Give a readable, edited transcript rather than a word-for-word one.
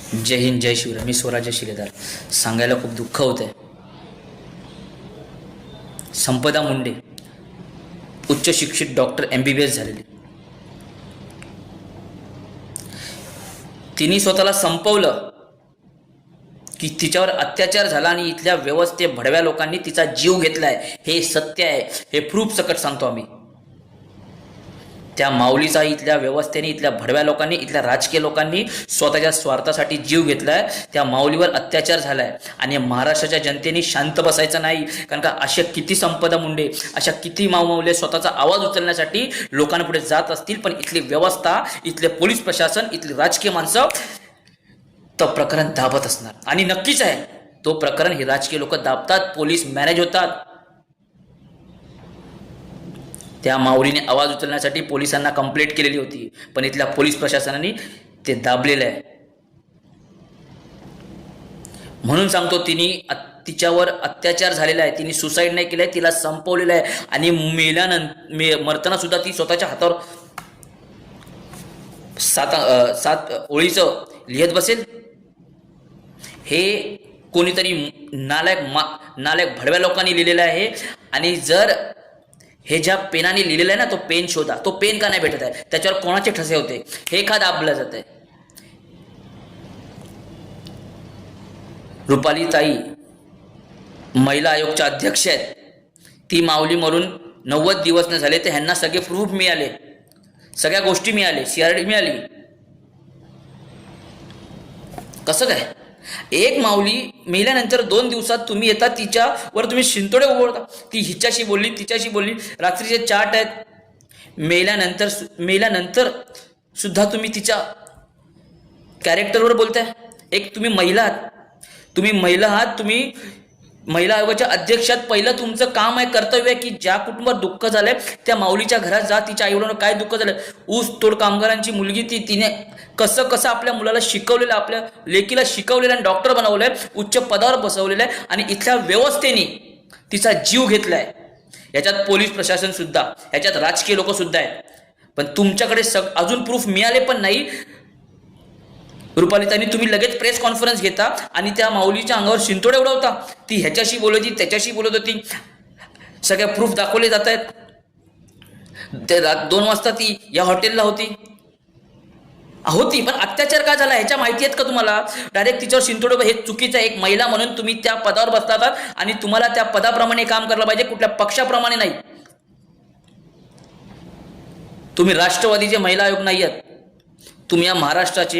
जय हिंद, जय शिवराय. मी स्वराज्य शिलेदार. सांगायला खूप दुःख होत आहे. संपदा मुंडे उच्च शिक्षित डॉक्टर MBBS झालेली, तिने स्वतःला संपवलं की तिच्यावर अत्याचार झाला आणि इथल्या व्यवस्थे भडव्या लोकांनी तिचा जीव घेतलाय. हे सत्य आहे. हे प्रूफ सकट सांगतो आम्ही. त्या माऊलीचा इथल्या व्यवस्थेने, इथल्या भडव्या लोकांनी, इथल्या राजकीय लोकांनी स्वतःच्या स्वार्थासाठी जीव घेतलाय. त्या माऊलीवर अत्याचार झालाय आणि महाराष्ट्राच्या जनतेने शांत बसायचं नाही. कारण का अशा किती संपदा मुंडे, अशा किती माऊले स्वतःचा आवाज उचलण्यासाठी लोकांपुढे जात असतील, पण इथली व्यवस्था, इथले पोलीस प्रशासन, इथली राजकीय माणसं तो प्रकरण दाबत असणार. आणि नक्कीच आहे, तो प्रकरण हे राजकीय लोक दाबतात, पोलीस मॅनेज होतात. त्या माऊलीने आवाज उचलण्यासाठी पोलिसांना कंप्लेंट केलेली होती, पण इथल्या पोलीस प्रशासनाने ते दाबलेलं आहे. म्हणून सांगतो, तिच्यावर अत्याचार झालेला आहे. तिने सुसाईड नाही केलंय, तिला संपवलेलं आहे. आणि मरताना सुद्धा ती स्वतःच्या हातावर सात ओळीचं लिहित बसेल. हे कोणीतरी नालायक भडव्या लोकांनी लिहिलेलं आहे. आणि जर हे ज्या पेनाने लिहिलेलं आहे ना, तो पेन शोधा. तो पेन का नाही भेटत आहे? त्याच्यावर कोणाचे ठसे होते हे का दाबलं जात आहे? रुपाली ताई महिला आयोगच्या अध्यक्ष आहेत. ती माऊली मरून 90 दिवस न झाले, तर ह्यांना सगळे प्रूफ मिळाले, सगळ्या गोष्टी मिळाले, CRD मिळाली. कसं काय? एक माऊली मेल्यानंतर 2 दिवसात तुम्ही येतात, तिच्यावर तुम्ही शिंतोडे उघडता. ती हिच्याशी बोलली, तिच्याशी बोलली, रात्रीचे चाट आहेत. मेल्यानंतर सुद्धा तुम्ही तिच्या कॅरेक्टरवर बोलताय. एक तुम्ही महिला आहात, तुम्ही महिला आयोगाच्या अध्यक्षात. पहिलं तुमचं काम आहे, कर्तव्य आहे की ज्या कुटुंबात दुःख झालंय त्या माऊलीच्या घरात जा. तिच्या आईवडिलांना काय दुःख झालंय, ऊस तोड कामगारांची मुलगी, तिने कसं आपल्या मुलाला शिकवलेलं, आपल्या लेकीला शिकवलेलं आणि डॉक्टर बनवलंय, उच्च पदावर बसवलेलं आहे, आणि इथल्या व्यवस्थेने तिचा जीव घेतलाय. याच्यात पोलीस प्रशासन सुद्धा, याच्यात राजकीय लोक सुद्धा आहेत. पण तुमच्याकडे अजून प्रूफ मिळाले पण नाही. रुपालीताईंनी तुम्ही लगेच प्रेस कॉन्फरन्स घेता आणि त्या माऊलीच्या अंगावर शिंतोडे उडवता. ती ह्याच्याशी बोलत होती, त्याच्याशी बोलत होती, सगळे प्रूफ दाखवले जात आहेत. ते 2 वाजता ती या हॉटेलला होती, पण अत्याचार का झाला ह्याच्या माहिती आहेत का तुम्हाला? डायरेक्ट तिच्यावर शिंतोडे, हे चुकीचं आहे. एक महिला म्हणून तुम्ही त्या पदावर बसलात आणि तुम्हाला त्या पदाप्रमाणे काम करायला पाहिजे, कुठल्या पक्षाप्रमाणे नाही. तुम्ही राष्ट्रवादीचे महिला आयोग नाही आहात, तुम्ही या महाराष्ट्राचे